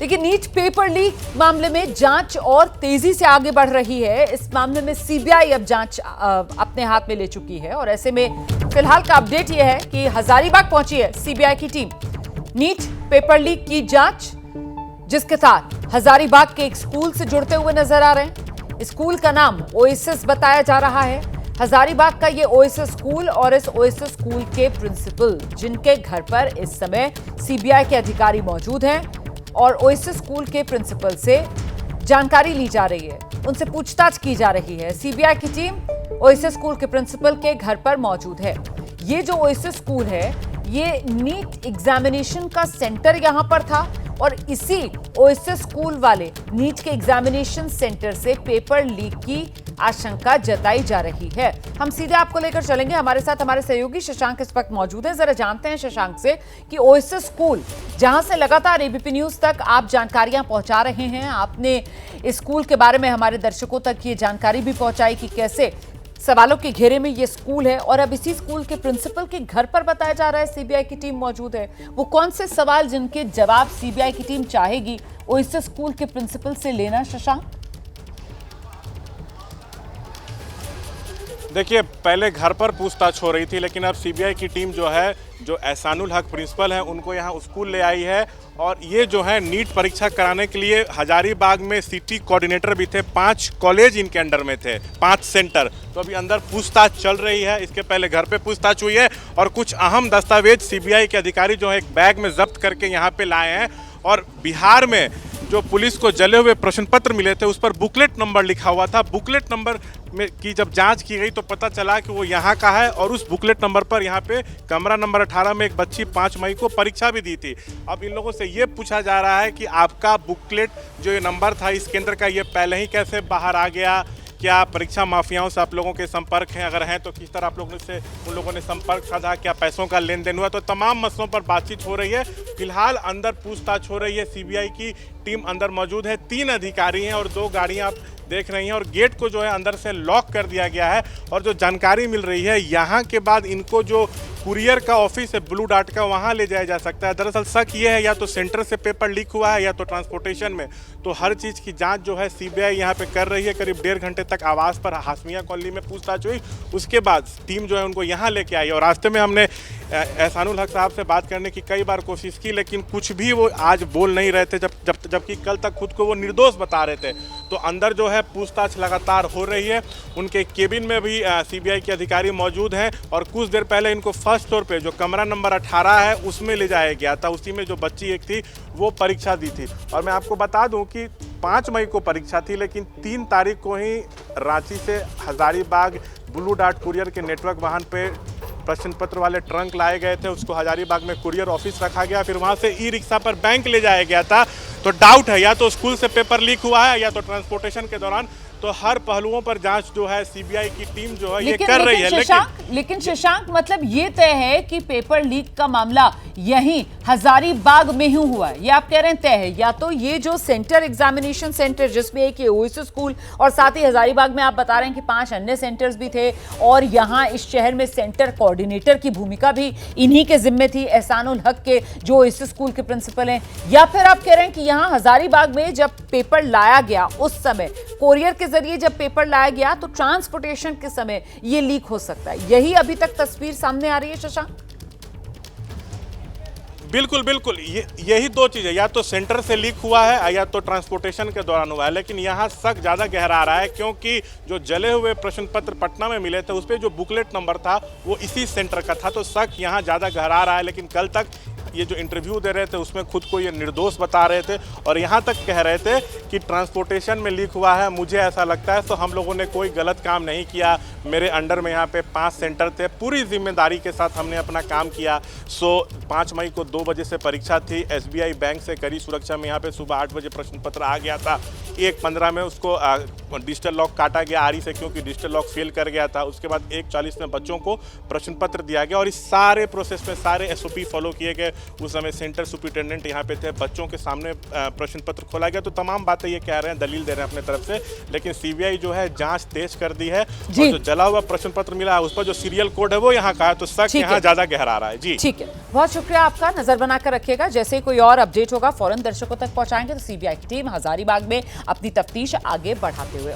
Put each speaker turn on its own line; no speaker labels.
देखिए, NEET paper leak मामले में जांच और तेजी से आगे बढ़ रही है। इस मामले में सीबीआई अब जांच अपने हाथ में ले चुकी है और ऐसे में फिलहाल का अपडेट यह है कि हजारीबाग पहुंची है सीबीआई की टीम। नीट पेपर लीक की जांच जिसके साथ हजारीबाग के एक स्कूल से जुड़ते हुए नजर आ रहे हैं। स्कूल का नाम ओएसिस बताया जा रहा है। हजारीबाग का ये ओएसिस स्कूल और इस ओएसिस स्कूल के प्रिंसिपल, जिनके घर पर इस समय सीबीआई के अधिकारी मौजूद हैं और ओएसिस स्कूल के प्रिंसिपल से जानकारी ली जा रही है, उनसे पूछताछ की जा रही है। सीबीआई की टीम ओएसिस स्कूल के प्रिंसिपल के घर पर मौजूद है। ये जो ओएसिस स्कूल है, ये नीट एग्जामिनेशन का सेंटर यहां पर था और इसी ओएसिस स्कूल वाले नीट के एग्जामिनेशन सेंटर से पेपर लीक की आशंका जताई जा रही है। हम सीधे आपको लेकर चलेंगे, हमारे साथ हमारे सहयोगी शशांक इस वक्त मौजूद हैं। जरा जानते हैं शशांक से कि ओएसिस स्कूल, जहां से लगातार एबीपी न्यूज तक आप जानकारियां पहुंचा रहे हैं, आपने इस स्कूल के बारे में हमारे दर्शकों तक ये जानकारी भी पहुंचाई कि कैसे सवालों के घेरे में ये स्कूल है और अब इसी स्कूल के प्रिंसिपल के घर पर बताया जा रहा है सीबीआई की टीम मौजूद है। वो कौन से सवाल जिनके जवाब सीबीआई की टीम चाहेगी ओएसिस स्कूल के प्रिंसिपल से लेना, शशांक?
देखिए, पहले घर पर पूछताछ हो रही थी, लेकिन अब सीबीआई की टीम जो है, जो एहसानुल हक प्रिंसिपल हैं, उनको यहाँ स्कूल ले आई है। और ये जो है नीट परीक्षा कराने के लिए हजारीबाग में सिटी कोऑर्डिनेटर भी थे। 5 कॉलेज इनके अंडर में थे, 5 सेंटर। तो अभी अंदर पूछताछ चल रही है। इसके पहले घर पे पूछताछ हुई है और कुछ अहम दस्तावेज सीबीआई के अधिकारी जो है एक बैग में जब्त करके यहाँ पे लाए हैं। और बिहार में जो पुलिस को जले हुए प्रश्न पत्र मिले थे, उस पर बुकलेट नंबर लिखा हुआ था। बुकलेट नंबर में की जब जांच की गई तो पता चला कि वो यहाँ का है और उस बुकलेट नंबर पर यहाँ पे कमरा नंबर 18 में एक बच्ची 5 मई को परीक्षा भी दी थी। अब इन लोगों से ये पूछा जा रहा है कि आपका बुकलेट जो ये नंबर था इस केंद्र का, ये पहले ही कैसे बाहर आ गया? क्या परीक्षा माफियाओं से आप लोगों के संपर्क हैं? अगर हैं तो किस तरह आप लोगों से उन लोगों ने संपर्क साधा? क्या पैसों का लेन देन हुआ? तो तमाम मसलों पर बातचीत हो रही है। फिलहाल अंदर पूछताछ हो रही है। सीबीआई की टीम अंदर मौजूद है। 3 अधिकारी हैं और 2 गाड़ियां आप देख रही हैं और गेट को जो है अंदर से लॉक कर दिया गया है। और जो जानकारी मिल रही है, यहाँ के बाद इनको जो कुरियर का ऑफिस है ब्लू डार्ट का, वहाँ ले जाया जा सकता है। दरअसल शक ये है या तो सेंटर से पेपर लीक हुआ है या तो ट्रांसपोर्टेशन में। तो हर चीज़ की जांच जो है सीबीआई यहाँ पे कर रही है। करीब 1.5 घंटे तक आवास पर हाशमिया कॉलोनी में पूछताछ हुई। उसके बाद टीम जो है उनको यहाँ लेके आई और रास्ते में हमने एहसानुल हक साहब से बात करने की कई बार कोशिश की, लेकिन कुछ भी वो आज बोल नहीं रहे थे, जबकि कल तक खुद को वो निर्दोष बता रहे थे। तो अंदर जो है पूछताछ लगातार हो रही है। उनके केबिन में भी सीबीआई के अधिकारी मौजूद हैं और कुछ देर पहले इनको फर्स्ट फ्लोर पे जो कमरा नंबर 18 है उसमें ले जाया गया था। उसी में जो बच्ची एक थी वो परीक्षा दी थी। और मैं आपको बता दूं कि 5 मई को परीक्षा थी, लेकिन 3 तारीख को ही रांची से हजारीबाग ब्लू डार्ट कुरियर के नेटवर्क वाहन पे प्रश्न पत्र वाले ट्रंक लाए गए थे। उसको हजारीबाग में कुरियर ऑफिस रखा गया, फिर वहां से ई रिक्शा पर बैंक ले जाया गया था। तो डाउट है या तो स्कूल से पेपर लीक हुआ है या तो ट्रांसपोर्टेशन के दौरान। तो हर पहलुओं पर जांच जो है सीबीआई की टीम जो है ये कर रही है।
लेकिन शशांक, मतलब ये तय है कि पेपर लीक का मामला यहीं हजारीबाग में ही हुआ है, ये आप कह रहे हैं तय है? या तो ये जो सेंटर, एग्जामिनेशन सेंटर जिसमें एक ओएसिस स्कूल और साथ ही हजारीबाग में आप बता रहे हैं कि 5 अन्य सेंटर्स भी थे और यहाँ इस शहर में सेंटर कोऑर्डिनेटर की भूमिका भी इन्हीं के जिम्मे थी, एहसानुल हक के जो ओएसिस स्कूल के प्रिंसिपल हैं। या फिर आप कह रहे हैं कि यहाँ हजारीबाग में जब पेपर लाया गया उस समय कोरियर के जरिए जब पेपर लाया गया तो ट्रांसपोर्टेशन के समय ये लीक हो सकता है? यही अभी तक तस्वीर सामने आ रही है शशांक?
बिल्कुल बिल्कुल, यही 2 चीज़ें, या तो सेंटर से लीक हुआ है या तो ट्रांसपोर्टेशन के दौरान हुआ है। लेकिन यहाँ शक ज़्यादा गहरा आ रहा है क्योंकि जो जले हुए प्रश्न पत्र पटना में मिले थे उस पर जो बुकलेट नंबर था वो इसी सेंटर का था। तो शक यहाँ ज़्यादा गहरा रहा है। लेकिन कल तक ये जो इंटरव्यू दे रहे थे उसमें खुद को ये निर्दोष बता रहे थे और यहाँ तक कह रहे थे कि ट्रांसपोर्टेशन में लीक हुआ है। मुझे ऐसा लगता है तो हम लोगों ने कोई गलत काम नहीं किया। मेरे अंडर में यहाँ पे 5 सेंटर थे, पूरी जिम्मेदारी के साथ हमने अपना काम किया। 5 मई को 2 बजे से परीक्षा थी। एसबीआई बैंक से कड़ी सुरक्षा में यहाँ पे सुबह 8 बजे प्रश्न पत्र आ गया था। 1:15 में उसको डिजिटल लॉक काटा गया आरी से, क्योंकि डिजिटल लॉक फेल कर गया था। उसके बाद 1:40 में बच्चों को प्रश्न पत्र दिया गया और इस सारे प्रोसेस में सारे एसओपी फॉलो किए गए। उस समय सेंटर सुपरिटेंडेंट यहाँ पे थे, बच्चों के सामने प्रश्न पत्र खोला गया। तो तमाम बातें ये कह रहे हैं, दलील दे रहे हैं अपने तरफ से, लेकिन सीबीआई जो है जांच तेज कर दी है। और जो जला हुआ प्रश्न पत्र मिला है उस पर जो सीरियल कोड है वो यहाँ का है, तो शक यहाँ ज्यादा गहरा रहा है। जी
ठीक है, बहुत शुक्रिया आपका। नजर बनाकर रखिएगा, जैसे कोई और अपडेट होगा फौरन दर्शकों तक पहुंचाएंगे। तो सीबीआई की टीम हजारीबाग में अपनी तफ्तीश आगे बढ़ाते हुए